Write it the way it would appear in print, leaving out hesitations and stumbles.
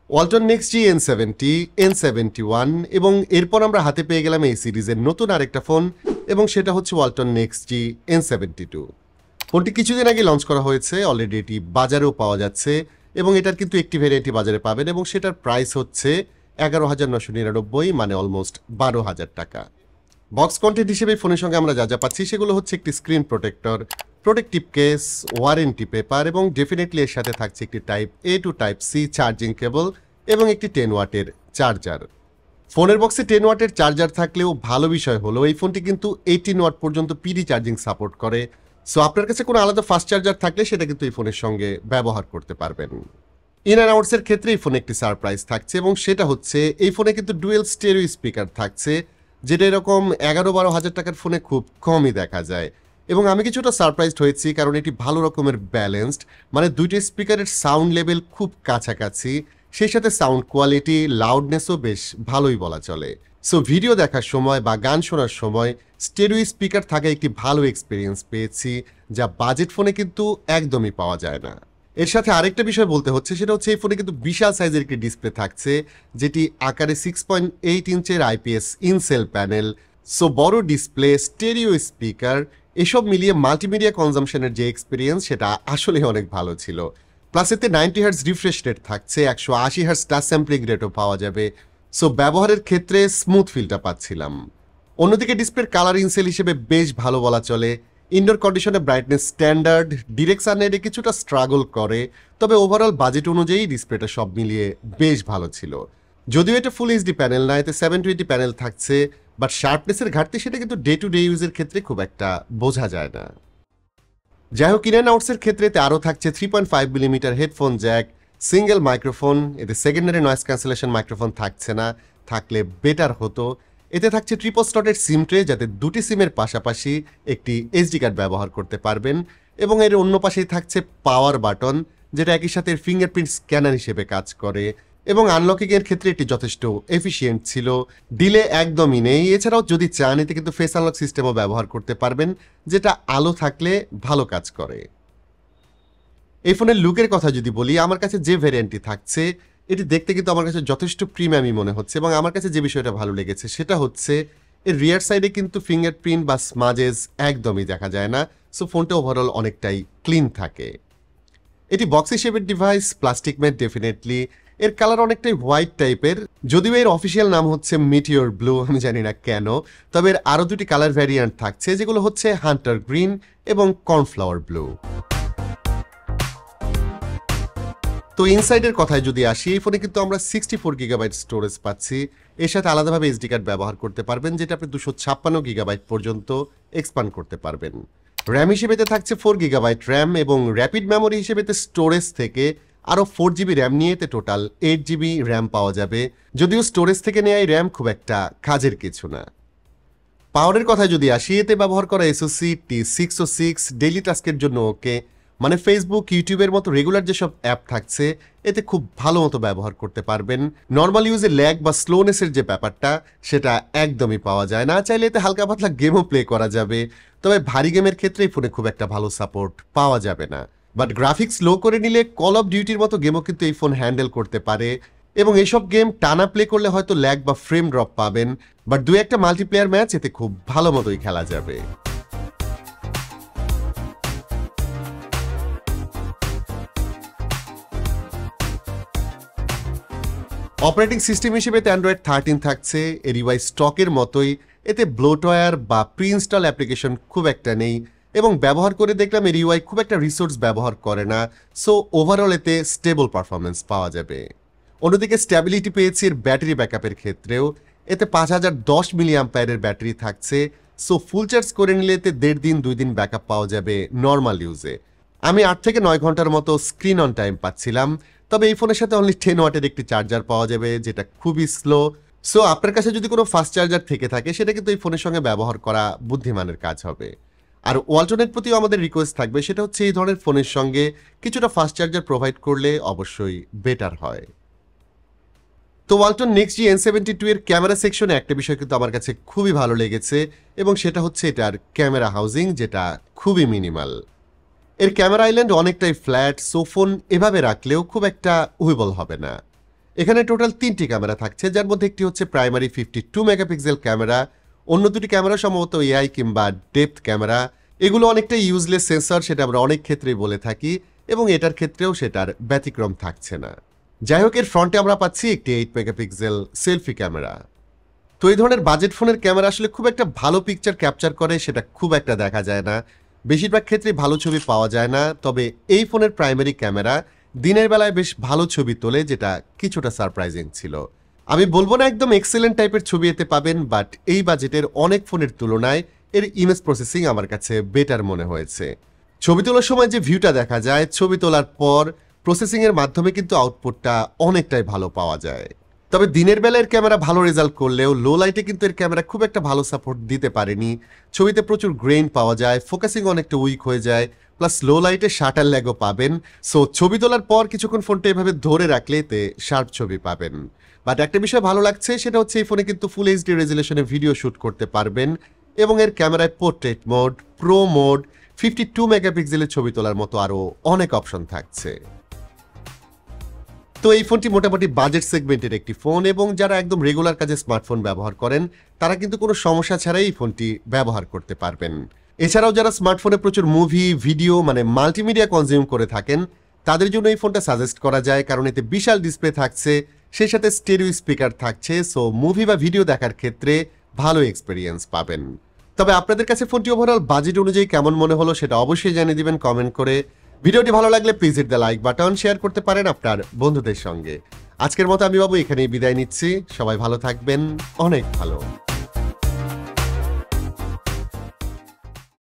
Walton NexG N70, N71 এবং এরপর আমরা হাতে পেয়ে গেলাম এই সিরিজের নতুন আরেকটা ফোন এবং সেটা হচ্ছে Walton NexG N72। ফোনটি কিছুদিন আগে লঞ্চ করা হয়েছে, অলরেডি এটি বাজারেও পাওয়া যাচ্ছে এবং এটার কিন্তু একটি ভ্যারিয়েন্টই বাজারে পাবেন এবং সেটার প্রাইস হচ্ছে 11,999, মানে অলমোস্ট 12,000 টাকা। বক্স কন্টেন্ট হিসেবে ফোনের সঙ্গে আমরা যা যা পাচ্ছি সেগুলো হচ্ছে একটি screen protector, protective case, warranty paper এবং ডেফিনেটলি এর সাথে থাকছে একটি type A to type C charging cable এবং একটি 10 ওয়াটের চার্জার। ফোনের বক্সে 10 ওয়াটের চার্জার থাকলেও ভালো বিষয় হলো এই ফোনটি কিন্তু 18 ওয়াট পর্যন্ত পিডি চার্জিং সাপোর্ট করে। সো আপনার কাছে কোনো আলাদা ফাস্ট চার্জার থাকলে সেটা কিন্তু এই ফোনের সঙ্গে ব্যবহার করতে পারবেন। ইন অ্যান্ড আউটসের ক্ষেত্রে এই ফোনে একটি সারপ্রাইজ থাকছে এবং সেটা হচ্ছে এই ফোনে কিন্তু ডুয়েল স্টেরিও স্পিকার থাকছে, যেটা এরকম 11-12 হাজার টাকার ফোনে খুব কমই দেখা যায়। এবং আমি কিছুটা সারপ্রাইজড হয়েছি কারণ এটি ভালো রকমের ব্যালেন্সড, মানে দুইটি স্পিকারের সাউন্ড লেভেল খুব কাছাকাছি, সেই সাথে সাউন্ড কোয়ালিটি, লাউডনেসও বেশ ভালোই বলা চলে। সো ভিডিও দেখার সময় বা গান শোনার সময় স্টেরিও স্পিকার থাকা একটি ভালো এক্সপিরিয়েন্স পেয়েছি, যা বাজেট ফোনে কিন্তু একদমই পাওয়া যায় না। এর সাথে আরেকটা বিষয় বলতে হচ্ছে, সেটা হচ্ছে এই ফোনে কিন্তু বিশাল সাইজের একটি ডিসপ্লে থাকছে, যেটি আকারে 6.8 ইঞ্চের IPS ইনসেল প্যানেল। সো বড় ডিসপ্লে, স্টেরিও স্পিকার, এসব মিলিয়ে মাল্টিমিডিয়া কনজামশনের যে এক্সপিরিয়েন্স সেটা আসলে অনেক ভালো ছিল। প্লাস এতে 90 হার্টজ রিফ্রেশ রেট থাকছে, 180 হার্টজ টাচ স্যাম্পলিং রেটও পাওয়া যাবে। সো ব্যবহারের ক্ষেত্রে স্মুথ ফিলটা পাচ্ছিলাম। অন্যদিকে ডিসপ্লের কালার ইনসেল হিসেবে বেশ ভালো বলা চলে। ইনডোর কন্ডিশনে ব্রাইটনেস স্ট্যান্ডার্ড, ডিরেক্ট সানলাইটে কিছুটা স্ট্রাগল করে, তবে ওভারঅল বাজেট অনুযায়ী ডিসপ্লেটা সব মিলিয়ে বেশ ভালো ছিল। যদিও এটা ফুল এইচডি প্যানেল না, এতে 720 প্যানেল থাকছে, বাট শার্পনেসের ঘাটতি সেটা কিন্তু ডে টু ডে ইউজের ক্ষেত্রে খুব একটা বোঝা যায় না। যাই হোক, ইন অ্যান্ড আউটসের ক্ষেত্রে এতে আরও থাকছে 3.5 millimetre headphone Jack, single microphone, এতে সেকেন্ডারি নয়েজ ক্যান্সেলেশন মাইক্রোফোন থাকছে না, থাকলে বেটার হতো। এতে থাকছে ট্রিপল স্লটের সিম ট্রে, যাতে দুটি সিমের পাশাপাশি একটি এসডি কার্ড ব্যবহার করতে পারবেন এবং এর অন্য পাশেই থাকছে পাওয়ার বাটন, যেটা একই সাথে ফিঙ্গারপ্রিন্ট স্ক্যানার হিসেবে কাজ করে এবং আনলকিং এর ক্ষেত্রে এটি যথেষ্ট এফিশিয়েন্ট ছিল, ডিলে একদমই নেই। এছাড়াও যদি চান এতে কিন্তু ফেস আনলক সিস্টেমও ব্যবহার করতে পারবেন, যেটা আলো থাকলে ভালো কাজ করে। এই ফোনের লুকের কথা যদি বলি, আমার কাছে যে ভ্যারিয়েন্টটি থাকছে এটি দেখতে কিন্তু আমার কাছে যথেষ্ট প্রিমিয়ামই মনে হচ্ছে এবং আমার কাছে যে বিষয়টা ভালো লেগেছে সেটা হচ্ছে এর রিয়ার সাইডে কিন্তু ফিঙ্গারপ্রিন্ট বা স্মাজেস একদমই দেখা যায় না। সো ফোনটা ওভারঅল অনেকটাই ক্লিন থাকে। এটি বক্স হিসেবে ডিভাইস, প্লাস্টিক ম্যাট ডেফিনেটলি। এর কালার অনেকটাই হোয়াইট টাইপের, যদিও এর অফিসিয়াল নাম হচ্ছে মিটিওর ব্লু, আমি জানি না কেন। তবে এর আরও দুটি কালার ভ্যারিয়েন্ট থাকছে, যেগুলো হচ্ছে হান্টার গ্রিন এবং কর্নফ্লাওয়ার ব্লু। তো ইনসাইডের কথায় যদি আসি, এই ফোনে কিন্তু আমরা 64 গিগাবাইট স্টোরেজ পাচ্ছি। এর সাথে আলাদাভাবে এসডি কার্ড ব্যবহার করতে পারবেন, যেটা আপনি 256 গিগাবাইট পর্যন্ত এক্সপান্ড করতে পারবেন। র্যাম হিসেবেতে থাকছে 4 গিগাবাইট র্যাম এবং র্যাপিড মেমোরি হিসেবেতে স্টোরেজ থেকে আরও 4 জিবি র্যাম নিয়ে এতে টোটাল 8 জিবি র্যাম পাওয়া যাবে, যদিও স্টোরেজ থেকে নেওয়া এই র্যাম খুব একটা কাজের কিছু না। পাওয়ারের কথায় যদি আসি, এতে ব্যবহার করা এসওসি T606 ডেইলি টাস্কের জন্য ওকে, মানে ফেসবুক, ইউটিউবের মতো রেগুলার যেসব অ্যাপ থাকছে এতে খুব ভালো মতো ব্যবহার করতে পারবেন। নর্মাল ইউজে ল্যাগ বা স্লোনেসের যে ব্যাপারটা সেটা একদমই পাওয়া যায় না। চাইলে এতে হালকা পাতলা গেমও প্লে করা যাবে, তবে ভারী গেমের ক্ষেত্রে এই ফোনে খুব একটা ভালো সাপোর্ট পাওয়া যাবে না। বাট গ্রাফিক্স লো করে নিলে কল অফ ডিউটির মতো গেমও কিন্তু এই ফোন হ্যান্ডেল করতে পারে এবং এইসব গেম টানা প্লে করলে হয়তো ল্যাগ বা ফ্রেম ড্রপ পাবেন, বাট দু একটা মাল্টিপ্লেয়ার ম্যাচ এতে খুব ভালো মতোই খেলা যাবে। অপারেটিং সিস্টেম হিসেবে অ্যান্ড্রয়েড 13 থাকছে, এর ইউআই স্টকের মতোই। এতে ব্লোটওয়্যার বা প্রি ইনস্টল অ্যাপ্লিকেশন খুব একটা নেই এবং ব্যবহার করে দেখলাম এর ইউআই খুব একটা রিসোর্স ব্যবহার করে না। সো ওভারঅল এতে স্টেবল পারফরমেন্স পাওয়া যাবে। অন্যদিকে স্ট্যাবিলিটি পেয়েছি এর ব্যাটারি ব্যাকআপের ক্ষেত্রেও। এতে 5010 মিলিঅ্যাম্পায়ারের ব্যাটারি থাকছে। সো ফুল চার্জ করে নিলে এতে 1.5 দিন 2 দিন ব্যাকআপ পাওয়া যাবে নর্মাল ইউজে। আমি 8 থেকে 9 ঘন্টার মতো স্ক্রিন অন টাইম পাচ্ছিলাম। তবে এই ফোনের সাথে অনলি 10 ওয়াটের একটি চার্জার পাওয়া যাবে, যেটা খুবই স্লো। সো আপনার কাছে যদি কোনো ফাস্ট চার্জার থেকে থাকে সেটা কিন্তু এই ফোনের সঙ্গে ব্যবহার করা বুদ্ধিমানের কাজ হবে। আর ওয়ালটনের প্রতিও আমাদের রিকোয়েস্ট থাকবে, সেটা হচ্ছে এই ধরনের ফোনের সঙ্গে কিছুটা ফাস্ট চার্জার প্রোভাইড করলে অবশ্যই বেটার হয়। তো ওয়ালটন NexG N72 এর ক্যামেরা সেকশনে একটা বিষয় কিন্তু আমার কাছে খুবই ভালো লেগেছে এবং সেটা হচ্ছে এটার ক্যামেরা হাউজিং, যেটা খুবই মিনিমাল। এর ক্যামেরা আইল্যান্ড অনেকটাই ফ্ল্যাট, সো ফোন এভাবে রাখলেও খুব একটা উইবল হবে না। এখানে টোটাল 3টি ক্যামেরা থাকছে, যার মধ্যে একটি হচ্ছে প্রাইমারি 52 মেগাপিক্সেল ক্যামেরা, অন্য দুটি ক্যামেরা সম্ভবত এআই কিংবা ডেপথ ক্যামেরা। এগুলো অনেকটা ইউজলেস সেন্সর, সেটা আমরা অনেক ক্ষেত্রেই বলে থাকি, এবং এটার ক্ষেত্রেও সেটার ব্যতিক্রম থাকছে না। যাই হোক, এর ফ্রন্টে আমরা পাচ্ছি একটি 8 মেগাপিক্সেল সেলফি ক্যামেরা। তো এই ধরনের বাজেট ফোনের ক্যামেরা আসলে খুব একটা ভালো পিকচার ক্যাপচার করে সেটা খুব একটা দেখা যায় না, বেশিরভাগ ক্ষেত্রেই ভালো ছবি পাওয়া যায় না। তবে এই ফোনের প্রাইমারি ক্যামেরা দিনের বেলায় বেশ ভালো ছবি তোলে, যেটা কিছুটা সারপ্রাইজিং ছিল। আমি বলবো না একদম এক্সেলেন্ট টাইপের ছবি এতে পাবেন, বাট এই বাজেটের অনেক ফোনের তুলনায় এর ইমেজ প্রসেসিং আমার কাছে বেটার মনে হয়েছে। ছবি তোলার সময় যে ভিউটা দেখা যায়, ছবি তোলার পর প্রসেসিংয়ের মাধ্যমে কিন্তু আউটপুটটা অনেকটাই ভালো পাওয়া যায়। তবে দিনের বেলা এর ক্যামেরা ভালো রেজাল্ট করলেও লো লাইটে কিন্তু এর ক্যামেরা খুব একটা ভালো সাপোর্ট দিতে পারেনি। ছবিতে প্রচুর গ্রেইন পাওয়া যায়, ফোকাসিং অনেকটা উইক হয়ে যায়, প্লাস লো লাইটে শাটার ল্যাগও পাবেন। সো ছবি তোলার পর কিছুক্ষণ ফোনটা এভাবে ধরে রাখলে এতে শার্প ছবি পাবেন। বাট একটা বিষয় ভালো লাগছে, সেটা হচ্ছে এই ফোনে কিন্তু ফুল এইচডি রেজুলেশনে ভিডিও শ্যুট করতে পারবেন, এবং এর ক্যামেরায় পোর্ট্রেট মোড, প্রো মোড, 52 মেগাপিক্সেলের ছবি তোলার মতো আরও অনেক অপশন থাকছে। তো এই ফোনটি মোটামুটি বাজেট সেগমেন্টের একটি ফোন, এবং যারা একদম রেগুলার কাজে স্মার্টফোন ব্যবহার করেন তারা কিন্তু কোনো সমস্যা ছাড়াই এই ফোনটি ব্যবহার করতে পারবেন। এছাড়াও যারা স্মার্টফোনে প্রচুর মুভি, ভিডিও মানে মাল্টিমিডিয়া কনজিউম করে থাকেন তাদের জন্য এই ফোনটা সাজেস্ট করা যায়, কারণ এতে বিশাল ডিসপ্লে থাকছে, সেই সাথে স্টেরিও স্পিকার থাকছে। সো মুভি বা ভিডিও দেখার ক্ষেত্রে ভালো এক্সপিরিয়েন্স পাবেন। তবে আপনাদের কাছে ফোনটি ওভারঅল বাজেট অনুযায়ী কেমন মনে হলো সেটা অবশ্যই জানিয়ে দিবেন কমেন্ট করে। ভিডিওটি ভালো লাগলে please hit the like button, share করতে পারেন আপনার বন্ধুদের সঙ্গে। আজকের মতো আমি বাবু এখানেই বিদায় নিচ্ছি। সবাই ভালো থাকবেন, অনেক ভালো।